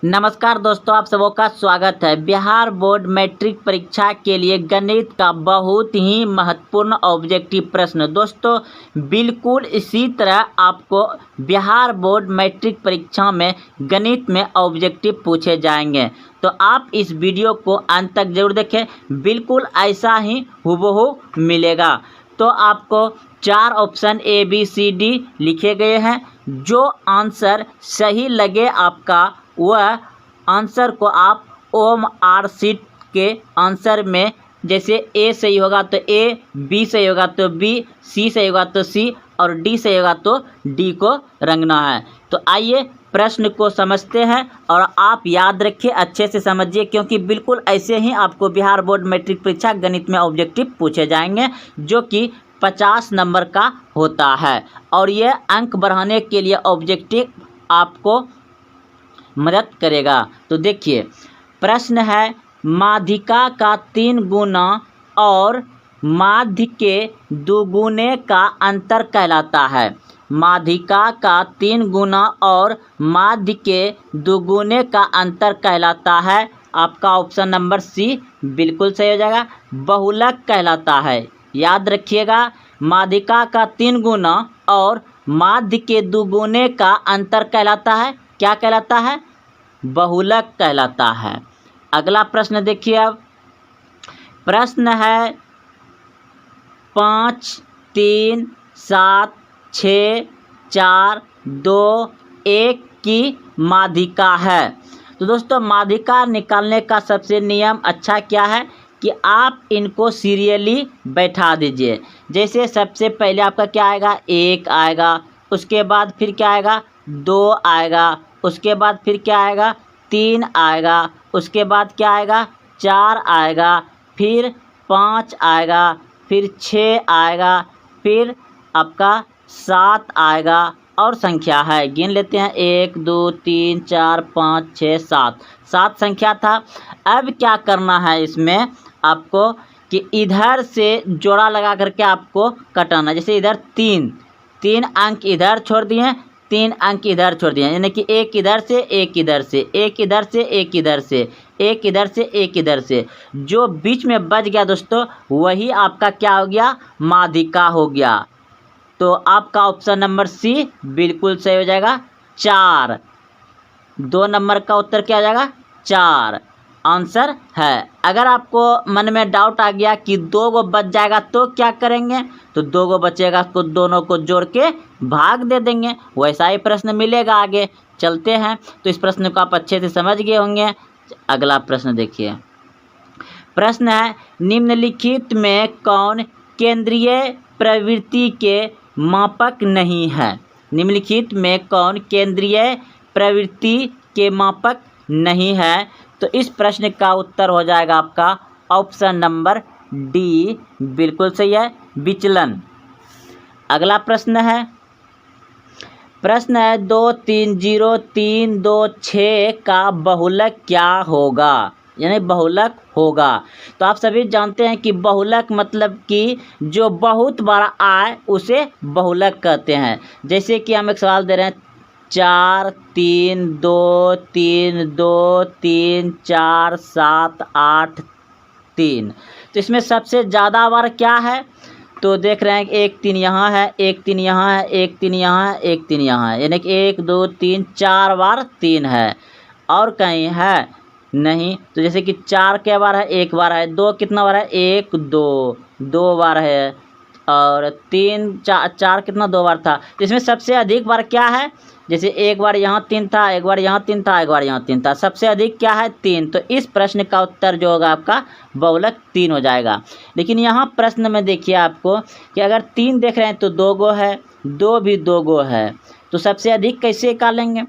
नमस्कार दोस्तों, आप सबों का स्वागत है। बिहार बोर्ड मैट्रिक परीक्षा के लिए गणित का बहुत ही महत्वपूर्ण ऑब्जेक्टिव प्रश्न। दोस्तों बिल्कुल इसी तरह आपको बिहार बोर्ड मैट्रिक परीक्षा में गणित में ऑब्जेक्टिव पूछे जाएंगे, तो आप इस वीडियो को अंत तक जरूर देखें। बिल्कुल ऐसा ही हूबहू मिलेगा। तो आपको 4 ऑप्शन ABCD लिखे गए हैं। जो आंसर सही लगे आपका वह आंसर को आप OMR शीट के आंसर में, जैसे A सही होगा तो A, B सही होगा तो B, C सही होगा तो C और D सही होगा तो D को रंगना है। तो आइए प्रश्न को समझते हैं और आप याद रखिए, अच्छे से समझिए, क्योंकि बिल्कुल ऐसे ही आपको बिहार बोर्ड मैट्रिक परीक्षा गणित में ऑब्जेक्टिव पूछे जाएंगे, जो कि 50 नंबर का होता है। और ये अंक बढ़ाने के लिए ऑब्जेक्टिव आपको मदद करेगा। तो देखिए प्रश्न है, माध्यिका का 3 गुना और माध्य के दुगुने का अंतर कहलाता है। माध्यिका का 3 गुना और माध्य के दुगुने का अंतर कहलाता है। आपका ऑप्शन नंबर C बिल्कुल सही हो जाएगा। बहुलक कहलाता है। याद रखिएगा, माध्यिका का 3 गुना और माध्य के दुगुने का अंतर कहलाता है। क्या कहलाता है? बहुलक कहलाता है। अगला प्रश्न देखिए। अब प्रश्न है 5 3 7 6 4 2 1 की माध्यिका है। तो दोस्तों माध्यिका निकालने का सबसे नियम अच्छा क्या है कि आप इनको सीरियली बैठा दीजिए। जैसे सबसे पहले आपका क्या आएगा? 1 आएगा, उसके बाद फिर क्या आएगा? 2 आएगा, उसके बाद फिर क्या आएगा? 3 आएगा, उसके बाद क्या आएगा? 4 आएगा, फिर 5 आएगा, फिर 6 आएगा, फिर आपका 7 आएगा और संख्या है, गिन लेते हैं, 1 2 3 4 5 6 7, 7 संख्या था। अब क्या करना है इसमें आपको कि इधर से जोड़ा लगा करके आपको कटाना। जैसे इधर 3 अंक इधर छोड़ दिए, 3 अंक इधर छोड़ दिए, यानी कि एक इधर से एक इधर से, एक इधर से एक इधर से, एक इधर से एक इधर से, जो बीच में बच गया दोस्तों वही आपका क्या हो गया? माध्यिका हो गया। तो आपका ऑप्शन नंबर C बिल्कुल सही हो जाएगा। 4, 2 नंबर का उत्तर क्या आ जाएगा? 4 आंसर है। अगर आपको मन में डाउट आ गया कि 2 गो बच जाएगा तो क्या करेंगे, तो 2 गो बचेगा तो दोनों को जोड़ के भाग दे देंगे। वैसा ही प्रश्न मिलेगा। आगे चलते हैं। तो इस प्रश्न को आप अच्छे से समझ गए होंगे। अगला प्रश्न देखिए। प्रश्न है, निम्नलिखित में कौन केंद्रीय प्रवृत्ति के मापक नहीं है? निम्नलिखित में कौन केंद्रीय प्रवृत्ति के मापक नहीं है? तो इस प्रश्न का उत्तर हो जाएगा आपका ऑप्शन नंबर D बिल्कुल सही है, विचलन। अगला प्रश्न है 2 3 0 3 2 6 का बहुलक क्या होगा? यानी बहुलक होगा। तो आप सभी जानते हैं कि बहुलक मतलब कि जो बहुत बड़ा आए उसे बहुलक कहते हैं। जैसे कि हम एक सवाल दे रहे हैं, 4 3 2 3 2 3 4 7 8 3। तो इसमें सबसे ज़्यादा बार क्या है? तो देख रहे हैं कि 1 3 यहाँ है, 1 3 यहाँ है, 1 3 यहाँ है, 1 3 यहाँ है, यानी कि 1 2 3 4 बार 3 है। और कहीं है नहीं। तो जैसे कि 4 क्या बार है? 1 बार है। 2 कितना बार है? 1 2 बार है। और 3 4 कितना? 2 बार था। तो इसमें सबसे अधिक बार क्या है? जैसे एक बार यहाँ 3 था, एक बार यहाँ 3 था, एक बार यहाँ 3 था, सबसे अधिक क्या है? 3। तो इस प्रश्न का उत्तर जो होगा आपका बहुलक 3 हो जाएगा। लेकिन यहाँ प्रश्न में देखिए आपको कि अगर 3 देख रहे हैं तो 2 गो है, 2 भी 2 गो है, तो सबसे अधिक कैसे निकालेंगे?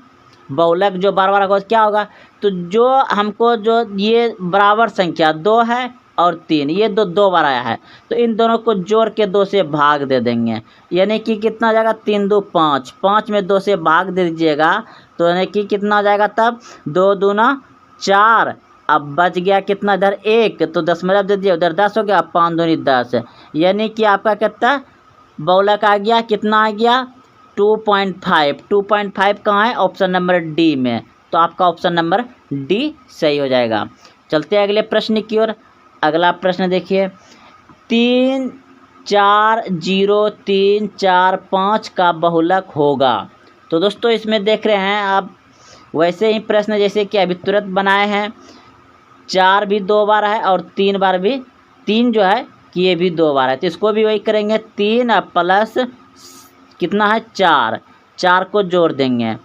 बहुलक जो बार बार होगा क्या होगा? तो जो हमको जो ये बराबर संख्या 2 है और 3, ये 2 बार आया है, तो इन दोनों को जोड़ के 2 से भाग दे देंगे। यानी कि कितना हो जाएगा? 3 2 5, 5 में 2 से भाग दे दीजिएगा तो यानी कि कितना हो जाएगा? तब 2 दूना 4। अब बच गया कितना? इधर 1, तो 10 में रख दीजिए, उधर 10 हो गया, 5 दूनी 10, यानी कि आपका कितना बहुलक आ गया? कितना आ गया? 2.5। 2.5 कहाँ है? ऑप्शन नंबर D में। तो आपका ऑप्शन नंबर डी सही हो जाएगा। चलते हैं अगले प्रश्न की ओर। अगला प्रश्न देखिए, 3 4 0 3 4 5 का बहुलक होगा। तो दोस्तों इसमें देख रहे हैं आप वैसे ही प्रश्न जैसे कि अभी तुरंत बनाए हैं। 4 भी 2 बार है और 3 बार भी, 3 जो है कि ये भी 2 बार है, तो इसको भी वही करेंगे। 3 प्लस कितना है 4, 4 को जोड़ देंगे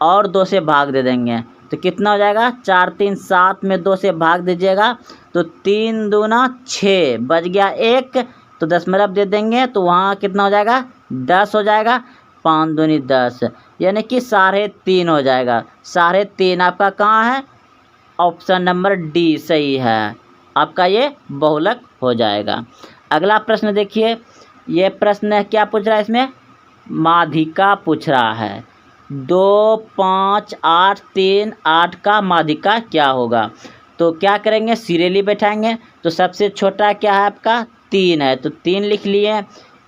और 2 से भाग दे देंगे, तो कितना हो जाएगा 4 3 7 में 2 से भाग दीजिएगा तो 3 दूना 6 बच गया 1, तो दशमलव दे देंगे तो वहाँ कितना हो जाएगा 10 हो जाएगा। 5 दूनी 10 यानी कि 3.5 हो जाएगा। 3.5 आपका कहाँ है, ऑप्शन नंबर डी सही है, आपका ये बहुलक हो जाएगा। अगला प्रश्न देखिए, ये प्रश्न क्या पूछ रहा है, इसमें माध्यिका पूछ रहा है। 2 5 8 3 8 का माध्यिका क्या होगा। तो क्या करेंगे, सीरियली बैठाएंगे। तो सबसे छोटा क्या है आपका 3 है, तो 3 लिख लिए।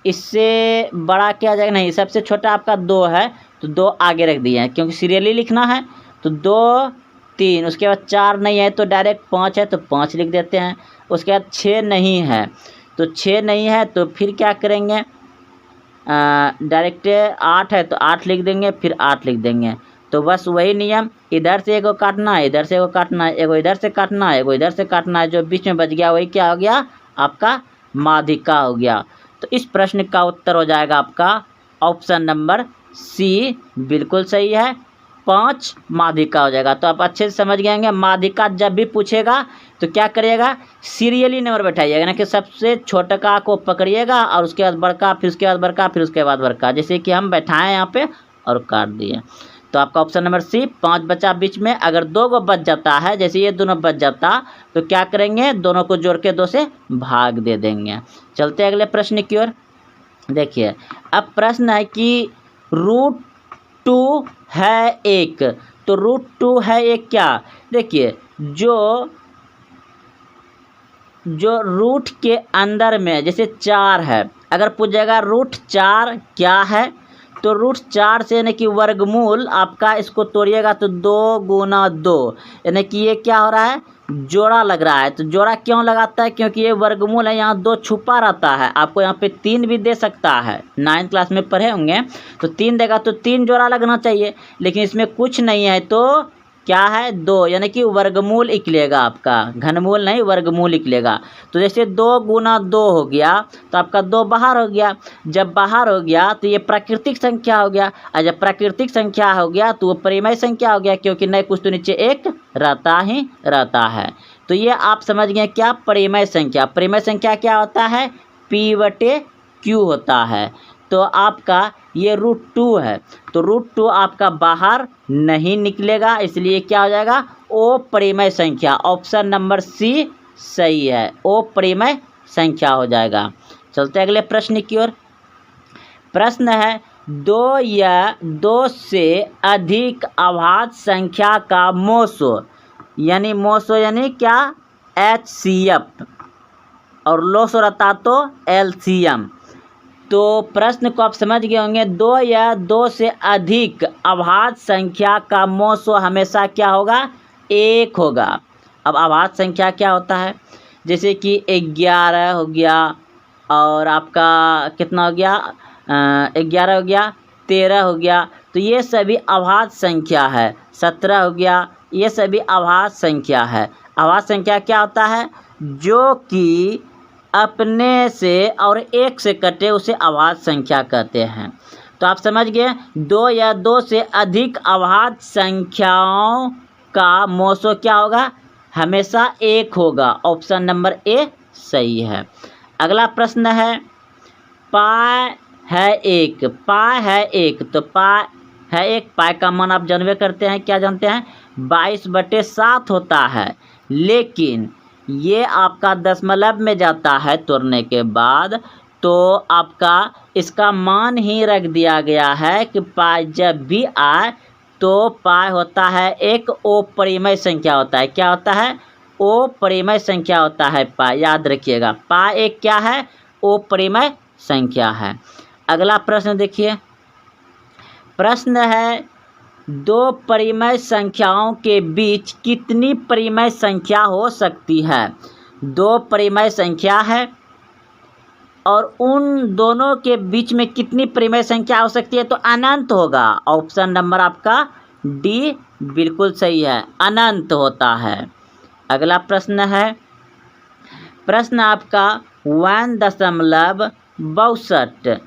इससे बड़ा क्या आ जाएगा, नहीं सबसे छोटा आपका 2 है तो 2 आगे रख दिए हैं क्योंकि सीरियली लिखना है। तो 2 3, उसके बाद 4 नहीं है तो डायरेक्ट 5 है तो 5 लिख देते हैं। उसके बाद 6 नहीं है, तो 6 नहीं है तो फिर क्या करेंगे, डायरेक्ट 8 है तो 8 लिख देंगे, फिर 8 लिख देंगे। तो बस वही नियम, इधर से एगो काटना है, इधर से एगो काटना है, एगो इधर से काटना है, एगो इधर से काटना है, जो बीच में बच गया वही क्या हो गया आपका माध्यिका हो गया। तो इस प्रश्न का उत्तर हो जाएगा आपका ऑप्शन नंबर सी, बिल्कुल सही है, 5 माध्यिका हो जाएगा। तो आप अच्छे से समझ गए होंगे, माध्यिका जब भी पूछेगा तो क्या करिएगा, सीरियली नंबर बैठाइएगा ना, कि सबसे छोटा को पकड़िएगा और उसके बाद बड़का, फिर उसके बाद बड़का, फिर उसके बाद बड़का, जैसे कि हम बैठाएं यहाँ पे और काट दिए। तो आपका ऑप्शन नंबर सी 5 बचा बीच में। अगर 2 को बच जाता है, जैसे ये दोनों बच जाता, तो क्या करेंगे, दोनों को जोड़ के 2 से भाग दे देंगे। चलते अगले प्रश्न की ओर। देखिए अब प्रश्न है कि √2 है 1, तो √2 है 1 क्या, देखिए जो रूट के अंदर में जैसे 4 है, अगर पूछेगा √4 क्या है, तो √4 से यानी कि वर्गमूल आपका, इसको तोड़िएगा तो 2 गुना 2, यानी कि ये क्या हो रहा है, जोड़ा लग रहा है। तो जोड़ा क्यों लगाता है, क्योंकि ये वर्गमूल है, यहाँ 2 छुपा रहता है। आपको यहाँ पे 3 भी दे सकता है, 9th क्लास में पढ़े होंगे, तो 3 देगा तो 3 जोड़ा लगना चाहिए, लेकिन इसमें कुछ नहीं है तो क्या है 2, यानी कि वर्गमूल निकलेगा आपका, घनमूल नहीं वर्गमूल निकलेगा। तो जैसे 2 गुना 2 हो गया तो आपका 2 बाहर हो गया। जब बाहर हो गया तो ये प्राकृतिक संख्या हो गया, और जब प्राकृतिक संख्या हो गया तो वो परिमेय संख्या हो गया, क्योंकि नहीं कुछ तो नीचे 1 रहता ही रहता है। तो ये आप समझ गए क्या, परिमेय संख्या। परिमेय संख्या क्या होता है, P/Q होता है। तो आपका ये √2 है, तो √2 आपका बाहर नहीं निकलेगा, इसलिए क्या हो जाएगा, ओ परिमेय संख्या, ऑप्शन नंबर सी सही है, ओ परिमेय संख्या हो जाएगा। चलते अगले प्रश्न की ओर। प्रश्न है 2 या 2 से अधिक अभाज्य संख्या का मोसो, यानी मोसो यानी क्या, HCF, और लोसो रहता तो LCM। तो प्रश्न को आप समझ गए होंगे, 2 या 2 से अधिक अभाज्य संख्या का मोसो हमेशा क्या होगा, 1 होगा। अब अभाज्य संख्या क्या होता है, जैसे कि 11 हो गया, और आपका कितना हो गया, 11 हो गया, 13 हो गया, तो ये सभी अभाज्य संख्या है। 17 हो गया, ये सभी अभाज्य संख्या है। अभाज्य संख्या क्या होता है, जो कि अपने से और 1 से कटे उसे अभाज्य संख्या कहते हैं। तो आप समझ गए, 2 या 2 से अधिक अभाज्य संख्याओं का मोसो क्या होगा, हमेशा 1 होगा, ऑप्शन नंबर ए सही है। अगला प्रश्न है, पाई है 1, पाई है 1, तो पाई है 1, पाई का मान आप जानबे करते हैं, क्या जानते हैं, 22/7 होता है, लेकिन ये आपका दशमलव में जाता है तोड़ने के बाद, तो आपका इसका मान ही रख दिया गया है कि पाई जब भी आए तो पाई होता है 1, ओ परिमेय संख्या होता है। क्या होता है, ओ परिमेय संख्या होता है पाई, याद रखिएगा, पाई 1 क्या है, ओ परिमेय संख्या है। अगला प्रश्न देखिए, प्रश्न है दो परिमेय संख्याओं के बीच कितनी परिमेय संख्या हो सकती है? दो परिमेय संख्या है और उन दोनों के बीच में कितनी परिमेय संख्या हो सकती है? तो अनंत होगा। ऑप्शन नंबर आपका डी बिल्कुल सही है, अनंत होता है। अगला प्रश्न है, प्रश्न आपका 1.62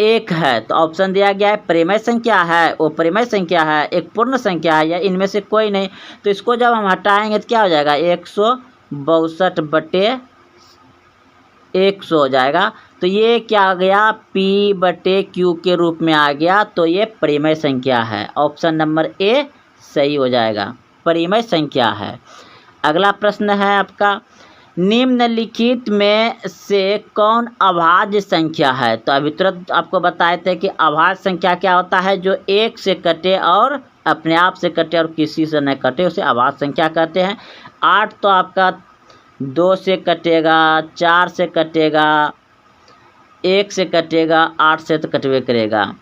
एक है, तो ऑप्शन दिया गया है परिमेय संख्या है, वो परिमेय संख्या है, एक पूर्ण संख्या है, या इनमें से कोई नहीं। तो इसको जब हम हटाएंगे तो क्या हो जाएगा? 162/100 हो जाएगा। तो ये क्या आ गया? P/Q के रूप में आ गया। तो ये परिमेय संख्या है। ऑप्शन नंबर ए सही हो जाएगा, परिमेय संख्या है। अगला प्रश्न है आपका, निम्नलिखित में से कौन अभाज्य संख्या है? तो अभी तुरंत आपको बताए थे कि अभाज्य संख्या क्या होता है? जो एक से कटे और अपने आप से कटे और किसी से न कटे, उसे अभाज्य संख्या कहते हैं। 8 तो आपका 2 से कटेगा, 4 से कटेगा, 1 से कटेगा, 8 से तो कटवे करेगा।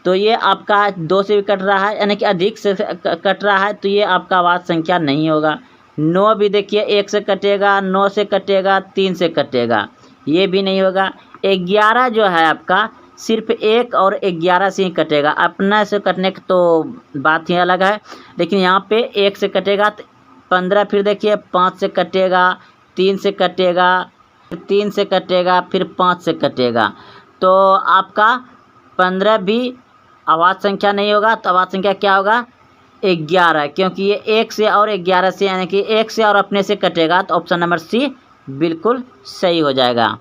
तो ये आपका 2 से भी कट रहा है, यानी कि अधिक से कट रहा है, तो ये आपका अभाज्य संख्या नहीं होगा। 9 भी देखिए 1 से कटेगा, 9 से कटेगा, 3 से कटेगा, ये भी नहीं होगा। 11 जो है आपका सिर्फ 1 और 11 से ही कटेगा, अपना से कटने की तो बात ही अलग है, लेकिन यहाँ पे 1 से कटेगा। 15 फिर देखिए 5 से कटेगा, 3 से कटेगा, 3 से कटेगा, फिर 5 से कटेगा। तो आपका 15 भी अभाज्य संख्या नहीं होगा। तो अभाज्य संख्या क्या होगा? 11, क्योंकि ये 1 से और 11 से, यानी कि 1 से और अपने से कटेगा। तो ऑप्शन नंबर सी बिल्कुल सही हो जाएगा।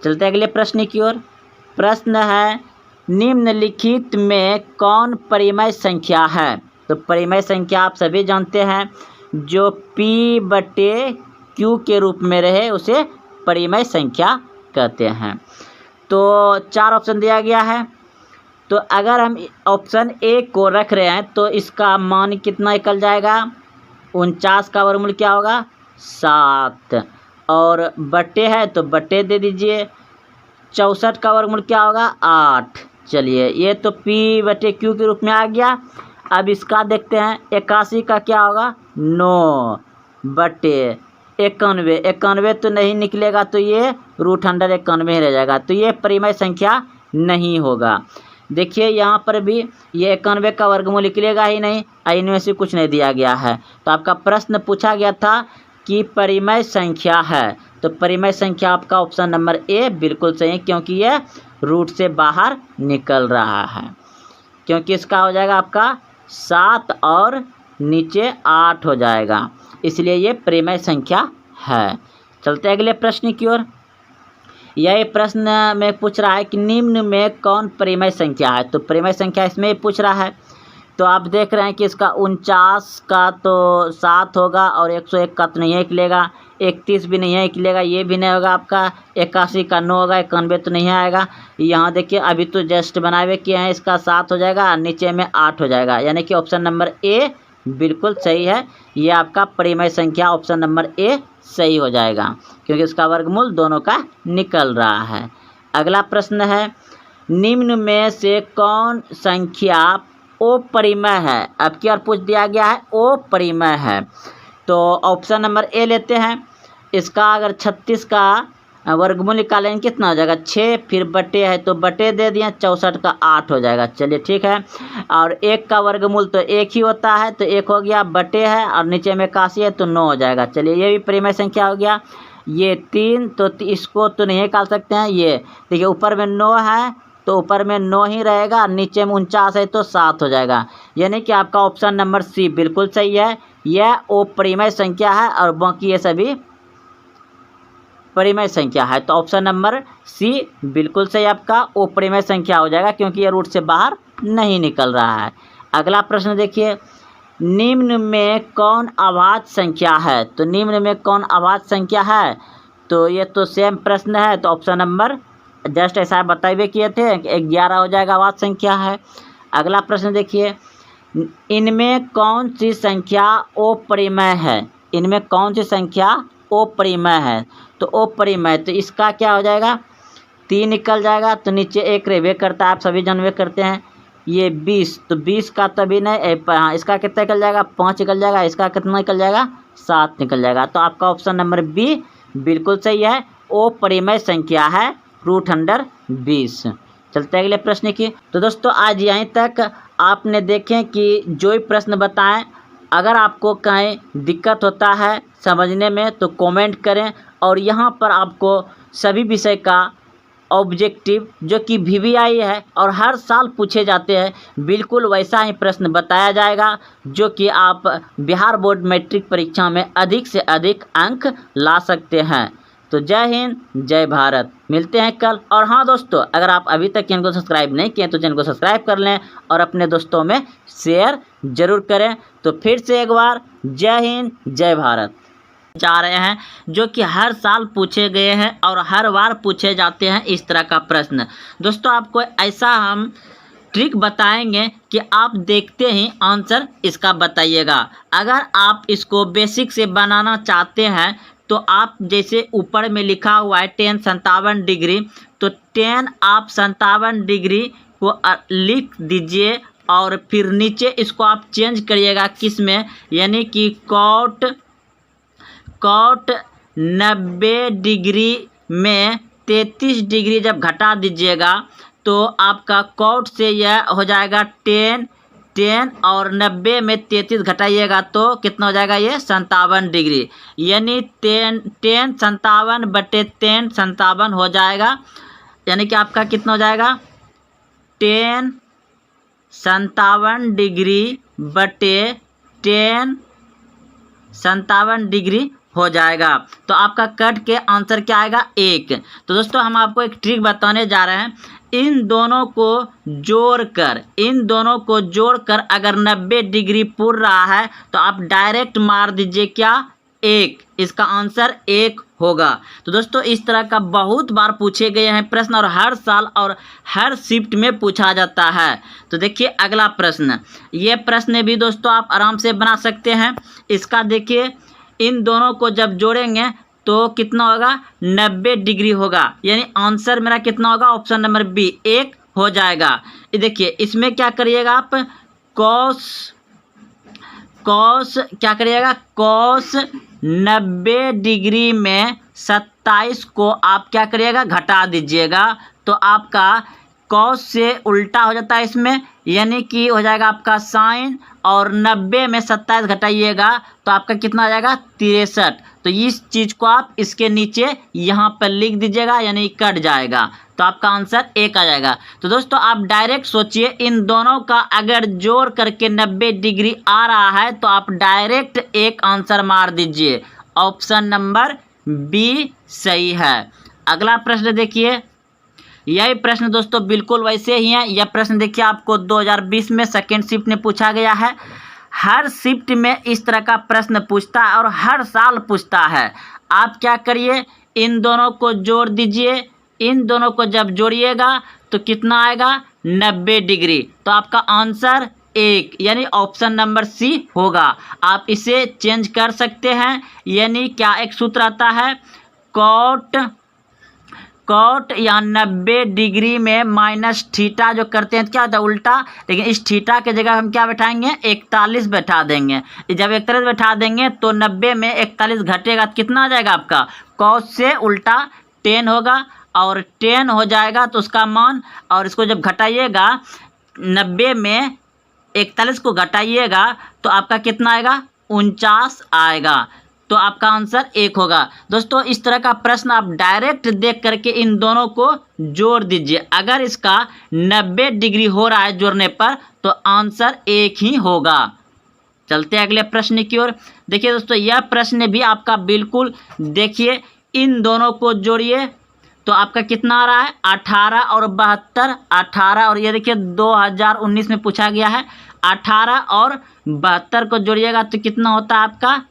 चलते अगले प्रश्न की ओर। प्रश्न है, निम्नलिखित में कौन परिमेय संख्या है? तो परिमेय संख्या आप सभी जानते हैं, जो P/Q के रूप में रहे उसे परिमेय संख्या कहते हैं। तो 4 ऑप्शन दिया गया है। तो अगर हम ऑप्शन ए को रख रहे हैं तो इसका मान कितना निकल जाएगा? 49 का वर्गमूल क्या होगा? 7। और बट्टे है तो बट्टे दे दीजिए। 64 का वर्गमूल क्या होगा? 8। चलिए, ये तो P/Q के रूप में आ गया। अब इसका देखते हैं, 81 का क्या होगा? 9/91। 91 तो नहीं निकलेगा, तो ये √191 ही रह जाएगा। तो ये परिमेय संख्या नहीं होगा। देखिए यहाँ पर भी ये 91 का वर्गमूल निकलेगा ही नहीं, इनमें से कुछ नहीं दिया गया है। तो आपका प्रश्न पूछा गया था कि परिमेय संख्या है, तो परिमेय संख्या आपका ऑप्शन नंबर ए बिल्कुल सही है, क्योंकि ये रूट से बाहर निकल रहा है। क्योंकि इसका हो जाएगा आपका 7 और नीचे 8 हो जाएगा, इसलिए ये परिमेय संख्या है। चलते अगले प्रश्न की ओर। यह प्रश्न में पूछ रहा है कि निम्न में कौन परिमेय संख्या है? तो परिमेय संख्या इसमें पूछ रहा है। तो आप देख रहे हैं कि इसका 49 का तो 7 होगा और 101 का तो नहीं निकलेगा, 31 भी नहीं निकलेगा, ये भी नहीं होगा आपका। 81 का 9 होगा, 91 तो नहीं आएगा। यहाँ देखिए अभी तो जस्ट बनाए किए हैं, इसका 7 हो जाएगा, नीचे में 8 हो जाएगा, यानी कि ऑप्शन नंबर ए बिल्कुल सही है। ये आपका परिमेय संख्या ऑप्शन नंबर ए सही हो जाएगा, क्योंकि इसका वर्गमूल दोनों का निकल रहा है। अगला प्रश्न है, निम्न में से कौन संख्या अपरिमेय है? अब की और पूछ दिया गया है अपरिमेय है। तो ऑप्शन नंबर ए लेते हैं। इसका अगर 36 का वर्गमूल निकालेंगे कितना हो जाएगा? 6, फिर बटे है तो बटे दे दिए, 64 का 8 हो जाएगा। चलिए ठीक है। और 1 का वर्गमूल तो 1 ही होता है, तो 1 हो गया, बटे है और नीचे में 81 है तो 9 हो जाएगा। चलिए ये भी परिमेय संख्या हो गया। ये 3 तो इसको तो नहीं निकाल सकते हैं। ये देखिए ऊपर में 9 है तो ऊपर में 9 ही रहेगा, नीचे में 49 है तो 7 हो जाएगा, यानी कि आपका ऑप्शन नंबर सी बिल्कुल सही है। यह अपरिमेय संख्या है और बाकी ये सभी परिमेय संख्या है। तो ऑप्शन नंबर सी बिल्कुल सही आपका अपरिमेय संख्या हो जाएगा, क्योंकि ये रूट से बाहर नहीं निकल रहा है। अगला प्रश्न देखिए, निम्न में कौन अभाज्य संख्या है? तो निम्न में कौन अभाज्य संख्या है? तो ये तो सेम प्रश्न है, तो ऑप्शन नंबर जस्ट ऐसा बताइए किए थे कि 11 हो जाएगा, अभाज्य संख्या है। अगला प्रश्न देखिए, इनमें कौन सी संख्या अपरिमेय है? इनमें कौन सी संख्या अपरिमेय है? तो अपरिमेय, तो इसका क्या हो जाएगा? 3 निकल जाएगा, तो नीचे 1 रहबे करता है, आप सभी जानबे करते हैं। ये 20, तो 20 का तभी नहीं, हाँ इसका कितना निकल जाएगा, 5 निकल जाएगा, इसका कितना निकल जाएगा, 7 निकल जाएगा। तो आपका ऑप्शन नंबर बी बिल्कुल सही है, वो परिमेय संख्या है √20। चलते हैं अगले प्रश्न की। तो दोस्तों आज यहीं तक आपने देखें कि जो ही प्रश्न बताएं, अगर आपको कहीं दिक्कत होता है समझने में तो कमेंट करें, और यहाँ पर आपको सभी विषय का ऑब्जेक्टिव जो कि VVI है और हर साल पूछे जाते हैं, बिल्कुल वैसा ही प्रश्न बताया जाएगा जो कि आप बिहार बोर्ड मैट्रिक परीक्षा में अधिक से अधिक अंक ला सकते हैं। तो जय हिंद, जय भारत, मिलते हैं कल। और हाँ दोस्तों, अगर आप अभी तक चैनल को सब्सक्राइब नहीं किए तो चैनल को सब्सक्राइब कर लें और अपने दोस्तों में शेयर जरूर करें। तो फिर से एक बार जय हिंद, जय भारत जा रहे हैं जो कि हर साल पूछे गए हैं और हर बार पूछे जाते हैं इस तरह का प्रश्न। दोस्तों आपको ऐसा हम ट्रिक बताएंगे कि आप देखते ही आंसर इसका बताइएगा। अगर आप इसको बेसिक से बनाना चाहते हैं तो आप जैसे ऊपर में लिखा हुआ है 10 57 डिग्री, तो 10 आप 57 डिग्री को लिख दीजिए और फिर नीचे इसको आप चेंज करिएगा किस में, यानी कि कॉट 90 डिग्री में 33 डिग्री जब घटा दीजिएगा तो आपका कॉट से यह हो जाएगा 10 और 90 में 33 घटाइएगा तो कितना हो जाएगा, ये 57 डिग्री, यानी 10 57 बटे 10 57 हो जाएगा, यानी कि आपका कितना हो जाएगा 10 57 डिग्री बटे 10 57 डिग्री हो जाएगा। तो आपका कट के आंसर क्या आएगा, 1। तो दोस्तों हम आपको एक ट्रिक बताने जा रहे हैं, इन दोनों को जोड़कर अगर 90 डिग्री पूर रहा है तो आप डायरेक्ट मार दीजिए क्या, 1, इसका आंसर 1 होगा। तो दोस्तों इस तरह का बहुत बार पूछे गए हैं प्रश्न और हर साल और हर शिफ्ट में पूछा जाता है। तो देखिए अगला प्रश्न, ये प्रश्न भी दोस्तों आप आराम से बना सकते हैं। इसका देखिए, इन दोनों को जब जोड़ेंगे तो कितना होगा, 90 डिग्री होगा, यानी आंसर मेरा कितना होगा, ऑप्शन नंबर बी 1 हो जाएगा। ये देखिए इसमें क्या करिएगा आप, कॉस क्या करिएगा, कॉस 90 डिग्री में 27 को आप क्या करिएगा, घटा दीजिएगा, तो आपका कॉस से उल्टा हो जाता है इसमें, यानी कि हो जाएगा आपका साइन, और 90 में 27 घटाइएगा तो आपका कितना आ जाएगा, 63। तो इस चीज़ को आप इसके नीचे यहाँ पर लिख दीजिएगा, यानी कट जाएगा, तो आपका आंसर 1 आ जाएगा। तो दोस्तों आप डायरेक्ट सोचिए, इन दोनों का अगर जोड़ करके 90 डिग्री आ रहा है तो आप डायरेक्ट 1 आंसर मार दीजिए, ऑप्शन नंबर बी सही है। अगला प्रश्न देखिए, यही प्रश्न दोस्तों बिल्कुल वैसे ही है। यह प्रश्न देखिए आपको 2020 में सेकेंड शिफ्ट में पूछा गया है। हर शिफ्ट में इस तरह का प्रश्न पूछता है और हर साल पूछता है। आप क्या करिए, इन दोनों को जोड़ दीजिए, इन दोनों को जब जोड़िएगा तो कितना आएगा, 90 डिग्री, तो आपका आंसर 1, यानी ऑप्शन नंबर सी होगा। आप इसे चेंज कर सकते हैं, यानी क्या एक सूत्र आता है, कॉट या 90 डिग्री में माइनस थीटा जो करते हैं तो क्या होता है, उल्टा, लेकिन इस थीटा के जगह हम क्या बैठाएंगे, 41 बैठा देंगे। जब 41 बैठा देंगे तो 90 में 41 घटेगा तो कितना आ जाएगा आपका, कॉस से उल्टा 10 होगा, और 10 हो जाएगा तो उसका मान, और इसको जब घटाइएगा 90 में 41 को घटाइएगा तो आपका कितना आएगा, 49 आएगा, तो आपका आंसर 1 होगा। दोस्तों इस तरह का प्रश्न आप डायरेक्ट देख करके इन दोनों को जोड़ दीजिए, अगर इसका 90 डिग्री हो रहा है जोड़ने पर तो आंसर 1 ही होगा। चलते हैं अगले प्रश्न की ओर। देखिए दोस्तों यह प्रश्न भी आपका बिल्कुल देखिए, इन दोनों को जोड़िए तो आपका कितना आ रहा है, 18 और 72, 18 और ये देखिए 2019 में पूछा गया है, 18 और 72 को जोड़िएगा तो कितना होता है आपका,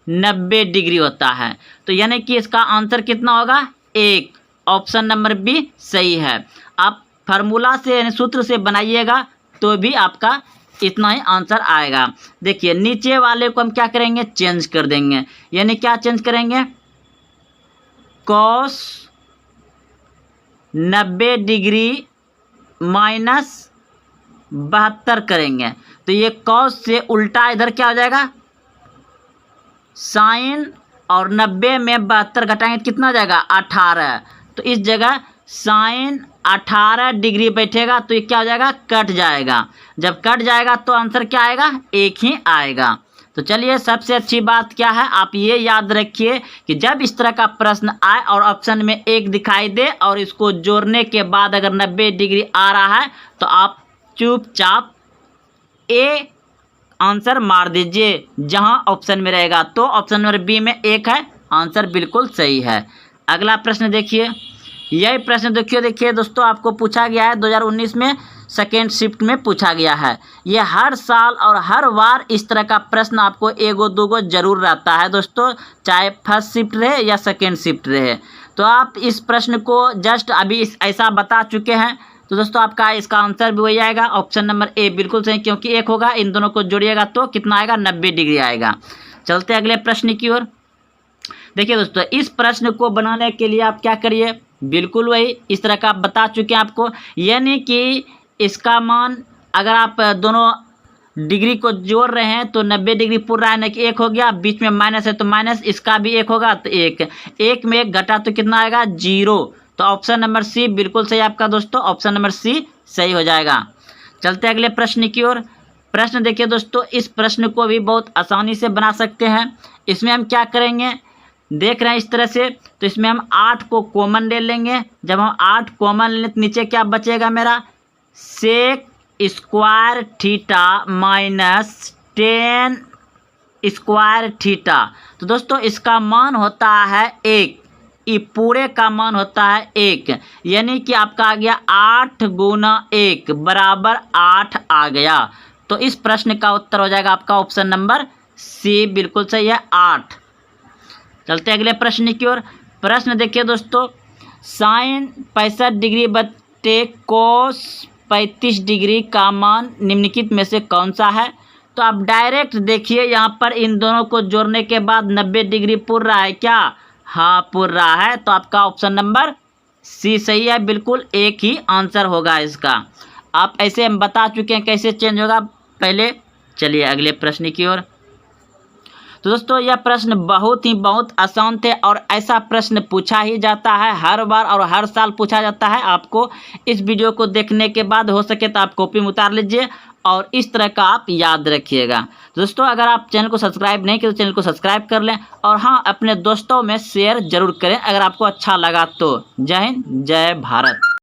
90 डिग्री होता है। तो यानी कि इसका आंसर कितना होगा, 1, ऑप्शन नंबर बी सही है। आप फार्मूला से यानी सूत्र से बनाइएगा तो भी आपका इतना ही आंसर आएगा। देखिए नीचे वाले को हम क्या करेंगे, चेंज कर देंगे, यानी क्या चेंज करेंगे, कॉस 90 डिग्री माइनस 72 करेंगे तो ये कॉस से उल्टा इधर क्या हो जाएगा, साइन, और 90 में 72 घटाएंगे कितना हो जाएगा 18। तो इस जगह साइन 18 डिग्री बैठेगा तो ये क्या हो जाएगा, कट जाएगा। जब कट जाएगा तो आंसर क्या आएगा, 1 ही आएगा। तो चलिए, सबसे अच्छी बात क्या है, आप ये याद रखिए कि जब इस तरह का प्रश्न आए और ऑप्शन में 1 दिखाई दे और इसको जोड़ने के बाद अगर 90 डिग्री आ रहा है तो आप चुपचाप ए आंसर मार दीजिए जहां ऑप्शन में रहेगा। तो ऑप्शन नंबर बी में 1 है, आंसर बिल्कुल सही है। अगला प्रश्न देखिए, यही प्रश्न देखिए दोस्तों, आपको पूछा गया है 2019 में सेकेंड शिफ्ट में पूछा गया है। ये हर साल और हर बार इस तरह का प्रश्न आपको एगो दूगो जरूर रहता है दोस्तों, चाहे फर्स्ट शिफ्ट रहे या सेकेंड शिफ्ट रहे। तो आप इस प्रश्न को जस्ट अभी ऐसा बता चुके हैं, तो दोस्तों आपका इसका आंसर भी वही आएगा, ऑप्शन नंबर ए बिल्कुल सही, क्योंकि 1 होगा, इन दोनों को जोड़िएगा तो कितना आएगा, 90 डिग्री आएगा। चलते अगले प्रश्न की ओर। देखिए दोस्तों, इस प्रश्न को बनाने के लिए आप क्या करिए, बिल्कुल वही इस तरह का आप बता चुके हैं आपको, यानी कि इसका मान अगर आप दोनों डिग्री को जोड़ रहे हैं तो 90 डिग्री पूरा है ना कि 1 हो गया, बीच में माइनस है तो माइनस, इसका भी 1 होगा तो 1 में 1 घटा तो कितना आएगा, 0। तो ऑप्शन नंबर सी बिल्कुल सही आपका दोस्तों, ऑप्शन नंबर सी सही हो जाएगा। चलते अगले प्रश्न की ओर। प्रश्न देखिए दोस्तों, इस प्रश्न को भी बहुत आसानी से बना सकते हैं। इसमें हम क्या करेंगे, देख रहे हैं इस तरह से, तो इसमें हम 8 को कॉमन ले लेंगे। जब हम 8 कॉमन लें तो नीचे क्या बचेगा मेरा, sec square theta minus 10 square theta. तो दोस्तों इसका मान होता है 1, ये पूरे का मान होता है 1, यानी कि आपका आ गया 8 गुना 1 बराबर 8 आ गया। तो इस प्रश्न का उत्तर हो जाएगा आपका ऑप्शन नंबर सी, बिल्कुल सही है, 8। चलते अगले प्रश्न की ओर। प्रश्न देखिए दोस्तों, साइन 65 डिग्री बटे कोस 35 डिग्री का मान निम्नलिखित में से कौन सा है। तो आप डायरेक्ट देखिए, यहाँ पर इन दोनों को जोड़ने के बाद 90 डिग्री पूर रहा है क्या, हाँ पूर रहा है। तो आपका ऑप्शन नंबर सी सही है, बिल्कुल 1 ही आंसर होगा इसका। आप ऐसे हम बता चुके हैं कैसे चेंज होगा पहले। चलिए अगले प्रश्न की ओर। तो दोस्तों यह प्रश्न बहुत आसान थे और ऐसा प्रश्न पूछा ही जाता है हर बार और हर साल पूछा जाता है। आपको इस वीडियो को देखने के बाद हो सके तो आप कॉपी में उतार लीजिए और इस तरह का आप याद रखिएगा। दोस्तों अगर आप चैनल को सब्सक्राइब नहीं किए तो चैनल को सब्सक्राइब कर लें और हाँ, अपने दोस्तों में शेयर जरूर करें अगर आपको अच्छा लगा तो। जय हिंद, जय भारत।